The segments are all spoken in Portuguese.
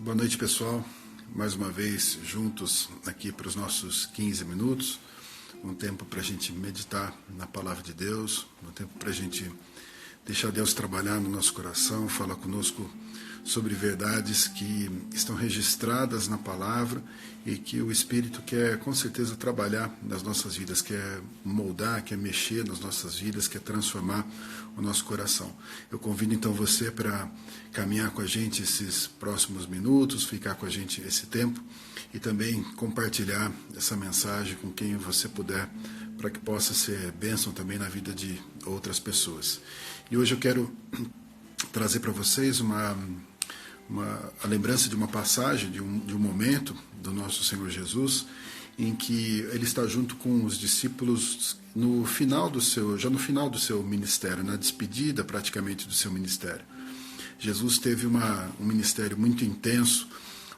Boa noite, pessoal. Mais uma vez juntos aqui para os nossos 15 minutos. Um tempo para a gente meditar na palavra de Deus, um tempo para a gente deixar Deus trabalhar no nosso coração, falar conosco sobre verdades que estão registradas na palavra e que o Espírito quer com certeza trabalhar nas nossas vidas, quer moldar, quer mexer nas nossas vidas, quer transformar o nosso coração. Eu convido então você para caminhar com a gente esses próximos minutos, ficar com a gente esse tempo e também compartilhar essa mensagem com quem você puder, para que possa ser bênção também na vida de outras pessoas. E hoje eu quero trazer para vocês a lembrança de uma passagem, de um momento do nosso Senhor Jesus, em que ele está junto com os discípulos no final do seu ministério, na despedida praticamente do seu ministério. Jesus teve um ministério muito intenso,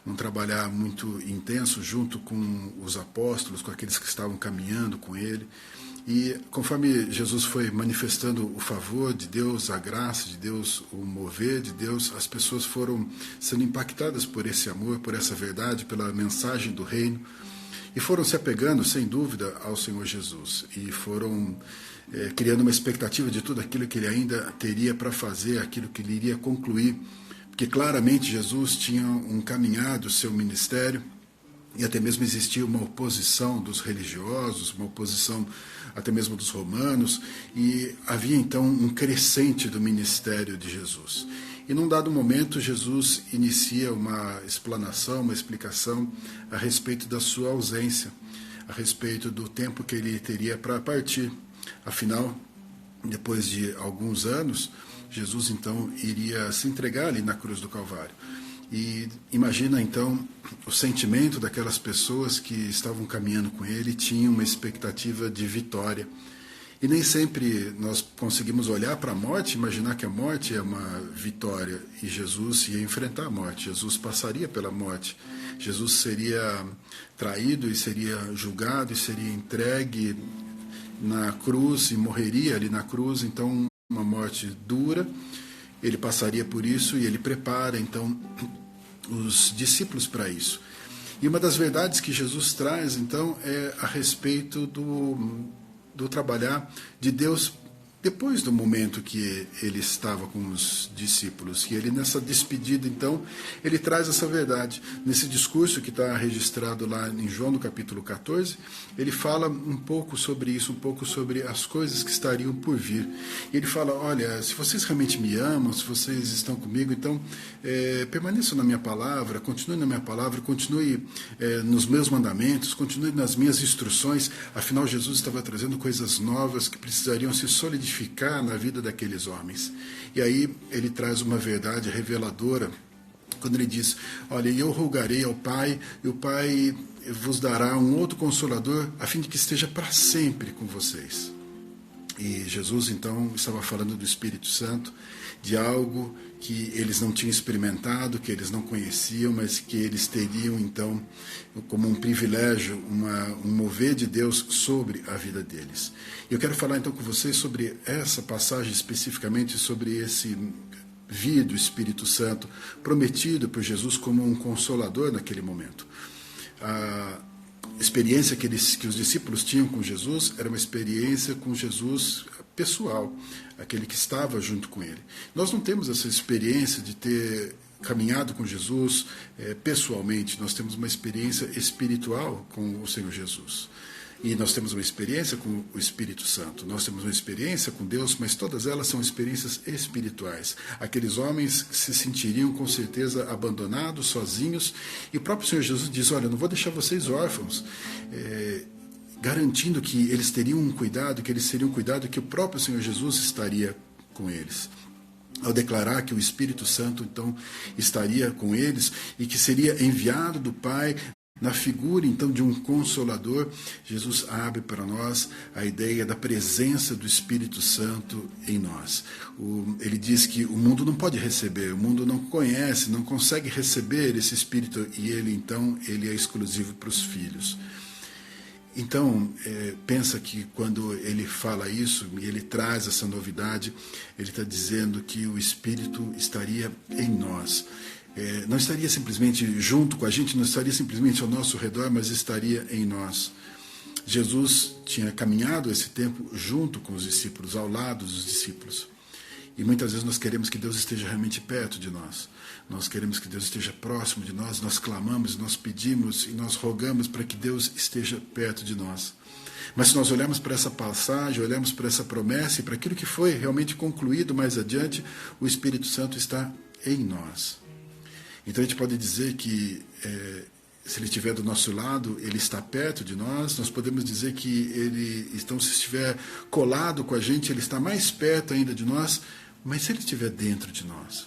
um trabalhar muito intenso junto com os apóstolos, com aqueles que estavam caminhando com ele. E conforme Jesus foi manifestando o favor de Deus, a graça de Deus, o mover de Deus, as pessoas foram sendo impactadas por esse amor, por essa verdade, pela mensagem do reino, e foram se apegando, sem dúvida, ao Senhor Jesus. E foram criando uma expectativa de tudo aquilo que ele ainda teria para fazer, aquilo que ele iria concluir, porque claramente Jesus tinha encaminhado o seu ministério, e até mesmo existia uma oposição dos religiosos, uma oposição até mesmo dos romanos, e havia então um crescente do ministério de Jesus. E num dado momento, Jesus inicia uma explanação, uma explicação a respeito da sua ausência, a respeito do tempo que ele teria para partir. Afinal, depois de alguns anos, Jesus então iria se entregar ali na cruz do Calvário. E imagina então o sentimento daquelas pessoas que estavam caminhando com ele, tinham uma expectativa de vitória. E nem sempre nós conseguimos olhar para a morte, imaginar que a morte é uma vitória, e Jesus ia enfrentar a morte, Jesus passaria pela morte, Jesus seria traído e seria julgado e seria entregue na cruz e morreria ali na cruz, então uma morte dura. Ele passaria por isso e ele prepara então os discípulos para isso. E uma das verdades que Jesus traz então é a respeito do trabalhar de Deus depois do momento que ele estava com os discípulos. E ele, nessa despedida, então, ele traz essa verdade. Nesse discurso que está registrado lá em João, no capítulo 14, ele fala um pouco sobre isso, um pouco sobre as coisas que estariam por vir. E ele fala, olha, se vocês realmente me amam, se vocês estão comigo, então permaneçam na minha palavra, continue na minha palavra, continue nos meus mandamentos, continue nas minhas instruções. Afinal, Jesus estava trazendo coisas novas que precisariam se solidificar na vida daqueles homens. E aí ele traz uma verdade reveladora, quando ele diz, olha, eu rogarei ao Pai, e o Pai vos dará um outro Consolador, a fim de que esteja para sempre com vocês. E Jesus, então, estava falando do Espírito Santo, de algo que eles não tinham experimentado, que eles não conheciam, mas que eles teriam, então, como um privilégio, um mover de Deus sobre a vida deles. Eu quero falar, então, com vocês sobre essa passagem, especificamente sobre esse vir do Espírito Santo, prometido por Jesus como um consolador naquele momento. A experiência que os discípulos tinham com Jesus era uma experiência com Jesus pessoal, aquele que estava junto com ele. Nós não temos essa experiência de ter caminhado com Jesus pessoalmente, nós temos uma experiência espiritual com o Senhor Jesus. E nós temos uma experiência com o Espírito Santo, nós temos uma experiência com Deus, mas todas elas são experiências espirituais. Aqueles homens se sentiriam com certeza abandonados, sozinhos, e o próprio Senhor Jesus diz, olha, eu não vou deixar vocês órfãos, garantindo que eles teriam um cuidado, que eles seriam cuidado, que o próprio Senhor Jesus estaria com eles. Ao declarar que o Espírito Santo, então, estaria com eles e que seria enviado do Pai, na figura, então, de um Consolador, Jesus abre para nós a ideia da presença do Espírito Santo em nós. Ele diz que o mundo não pode receber, o mundo não conhece, não consegue receber esse Espírito, e ele, então, ele é exclusivo para os filhos. Então, pensa que quando ele fala isso, e ele traz essa novidade, ele está dizendo que o Espírito estaria em nós. não estaria simplesmente junto com a gente, não estaria simplesmente ao nosso redor, mas estaria em nós. Jesus tinha caminhado esse tempo junto com os discípulos, ao lado dos discípulos. E muitas vezes nós queremos que Deus esteja realmente perto de nós. Nós queremos que Deus esteja próximo de nós, nós clamamos, nós pedimos e nós rogamos para que Deus esteja perto de nós. Mas se nós olharmos para essa passagem, olharmos para essa promessa e para aquilo que foi realmente concluído mais adiante, o Espírito Santo está em nós. Então a gente pode dizer que se ele estiver do nosso lado, ele está perto de nós. Nós podemos dizer que ele, então, se estiver colado com a gente, ele está mais perto ainda de nós. Mas se ele estiver dentro de nós,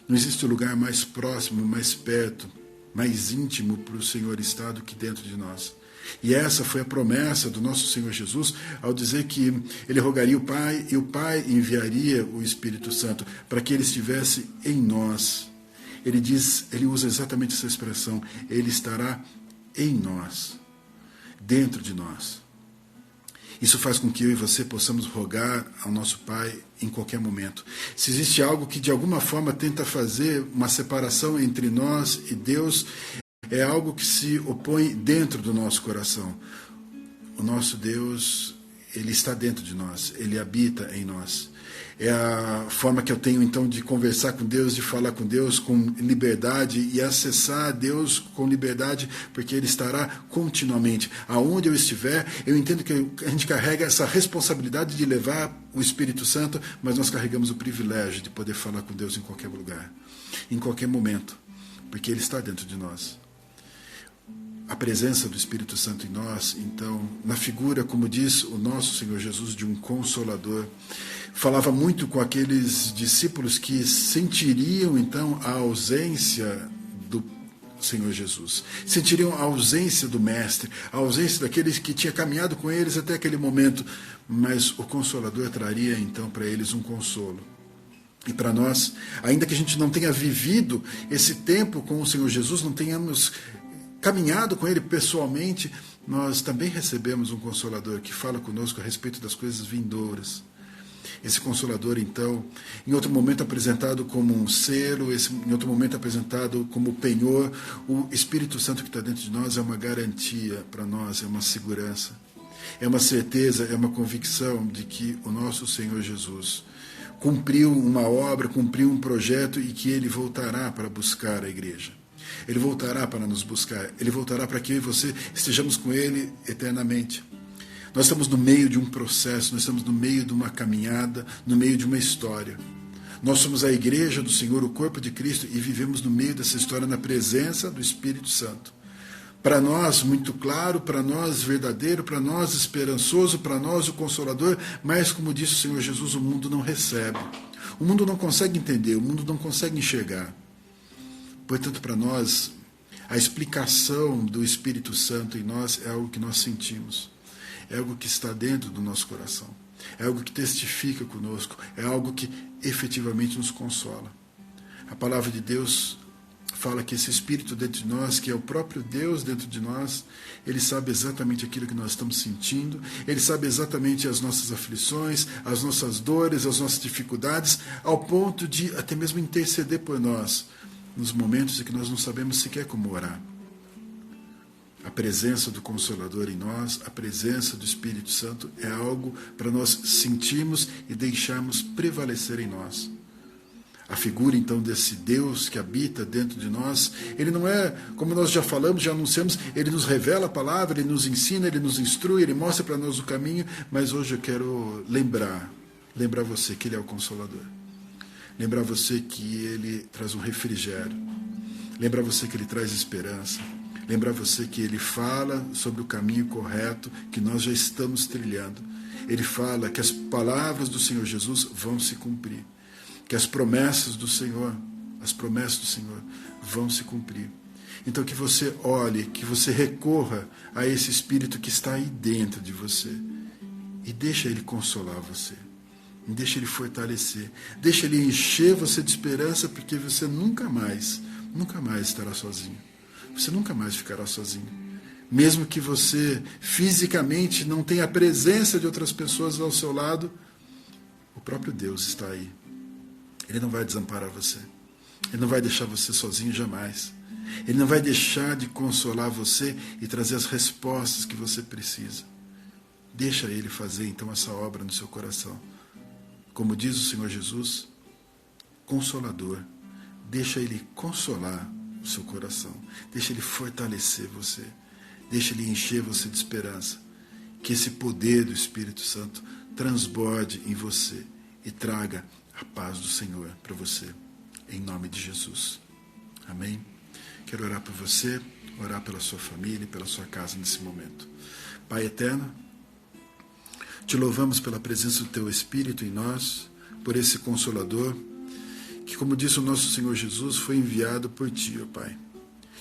não existe lugar mais próximo, mais perto, mais íntimo para o Senhor estar do que dentro de nós. E essa foi a promessa do nosso Senhor Jesus ao dizer que ele rogaria o Pai e o Pai enviaria o Espírito Santo para que ele estivesse em nós. Ele usa exatamente essa expressão, ele estará em nós, dentro de nós. Isso faz com que eu e você possamos rogar ao nosso Pai em qualquer momento. Se existe algo que de alguma forma tenta fazer uma separação entre nós e Deus, é algo que se opõe dentro do nosso coração. O nosso Deus, ele está dentro de nós, ele habita em nós. É a forma que eu tenho, então, de conversar com Deus, de falar com Deus com liberdade e acessar Deus com liberdade, porque Ele estará continuamente. Aonde eu estiver, eu entendo que a gente carrega essa responsabilidade de levar o Espírito Santo, mas nós carregamos o privilégio de poder falar com Deus em qualquer lugar, em qualquer momento, porque Ele está dentro de nós. A presença do Espírito Santo em nós, então, na figura, como diz o nosso Senhor Jesus, de um Consolador, falava muito com aqueles discípulos que sentiriam, então, a ausência do Senhor Jesus. Sentiriam a ausência do Mestre, a ausência daqueles que tinha caminhado com eles até aquele momento, mas o Consolador traria, então, para eles um consolo. E para nós, ainda que a gente não tenha vivido esse tempo com o Senhor Jesus, não tenhamos caminhado com Ele pessoalmente, nós também recebemos um Consolador que fala conosco a respeito das coisas vindouras. Esse Consolador, então, em outro momento apresentado como um selo, em outro momento apresentado como penhor, o Espírito Santo que está dentro de nós é uma garantia para nós, é uma segurança, é uma certeza, é uma convicção de que o nosso Senhor Jesus cumpriu uma obra, cumpriu um projeto e que Ele voltará para buscar a igreja. Ele voltará para nos buscar, Ele voltará para que eu e você estejamos com Ele eternamente. Nós estamos no meio de um processo, nós estamos no meio de uma caminhada, no meio de uma história. Nós somos a igreja do Senhor, o corpo de Cristo, e vivemos no meio dessa história na presença do Espírito Santo. Para nós, muito claro, para nós, verdadeiro, para nós, esperançoso, para nós, o Consolador, mas, como disse o Senhor Jesus, o mundo não recebe. O mundo não consegue entender, o mundo não consegue enxergar. Portanto, para nós, a explicação do Espírito Santo em nós é algo que nós sentimos. É algo que está dentro do nosso coração. É algo que testifica conosco. É algo que efetivamente nos consola. A palavra de Deus fala que esse Espírito dentro de nós, que é o próprio Deus dentro de nós, Ele sabe exatamente aquilo que nós estamos sentindo, Ele sabe exatamente as nossas aflições, as nossas dores, as nossas dificuldades, ao ponto de até mesmo interceder por nós, nos momentos em que nós não sabemos sequer como orar. A presença do Consolador em nós, a presença do Espírito Santo é algo para nós sentirmos e deixarmos prevalecer em nós. A figura, então, desse Deus que habita dentro de nós, Ele não é, como nós já falamos, já anunciamos, Ele nos revela a palavra, Ele nos ensina, Ele nos instrui, Ele mostra para nós o caminho, mas hoje eu quero lembrar você que Ele é o Consolador. Lembrar você que Ele traz um refrigério. Lembrar você que Ele traz esperança. Lembrar você que Ele fala sobre o caminho correto que nós já estamos trilhando. Ele fala que as palavras do Senhor Jesus vão se cumprir. Que as promessas do Senhor vão se cumprir. Então que você olhe, que você recorra a esse Espírito que está aí dentro de você. E deixa Ele consolar você. Deixa Ele fortalecer. Deixa Ele encher você de esperança, porque você nunca mais estará sozinho. Você nunca mais ficará sozinho. Mesmo que você fisicamente não tenha a presença de outras pessoas ao seu lado, o próprio Deus está aí. Ele não vai desamparar você. Ele não vai deixar você sozinho jamais. Ele não vai deixar de consolar você e trazer as respostas que você precisa. Deixa Ele fazer então essa obra no seu coração. Como diz o Senhor Jesus, Consolador, deixa Ele consolar o seu coração. Deixa Ele fortalecer você. Deixa Ele encher você de esperança. Que esse poder do Espírito Santo transborde em você e traga a paz do Senhor para você. Em nome de Jesus. Amém? Quero orar por você, orar pela sua família e pela sua casa nesse momento. Pai eterno, te louvamos pela presença do Teu Espírito em nós, por esse Consolador, que, como disse o nosso Senhor Jesus, foi enviado por Ti, ó Pai.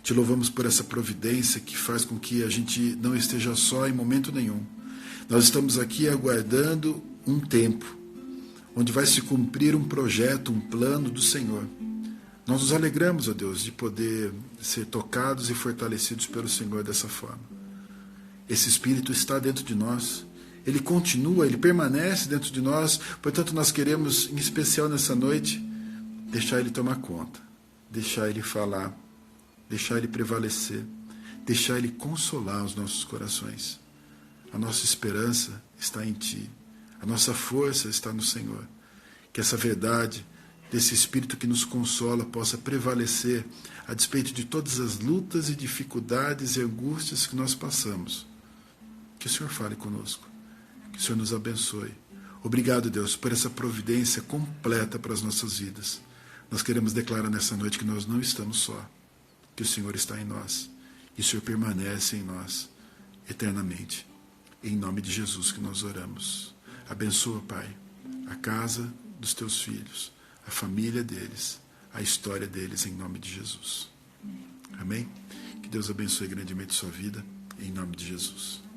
Te louvamos por essa providência que faz com que a gente não esteja só em momento nenhum. Nós estamos aqui aguardando um tempo, onde vai se cumprir um projeto, um plano do Senhor. Nós nos alegramos, ó Deus, de poder ser tocados e fortalecidos pelo Senhor dessa forma. Esse Espírito está dentro de nós. Ele continua, Ele permanece dentro de nós. Portanto, nós queremos, em especial nessa noite, deixar Ele tomar conta, deixar Ele falar, deixar Ele prevalecer, deixar Ele consolar os nossos corações. A nossa esperança está em Ti. A nossa força está no Senhor. Que essa verdade desse Espírito que nos consola possa prevalecer a despeito de todas as lutas e dificuldades e angústias que nós passamos. Que o Senhor fale conosco. Que o Senhor nos abençoe. Obrigado, Deus, por essa providência completa para as nossas vidas. Nós queremos declarar nessa noite que nós não estamos só. Que o Senhor está em nós. E o Senhor permanece em nós eternamente. Em nome de Jesus que nós oramos. Abençoa, Pai, a casa dos Teus filhos, a família deles, a história deles, em nome de Jesus. Amém? Que Deus abençoe grandemente sua vida, em nome de Jesus.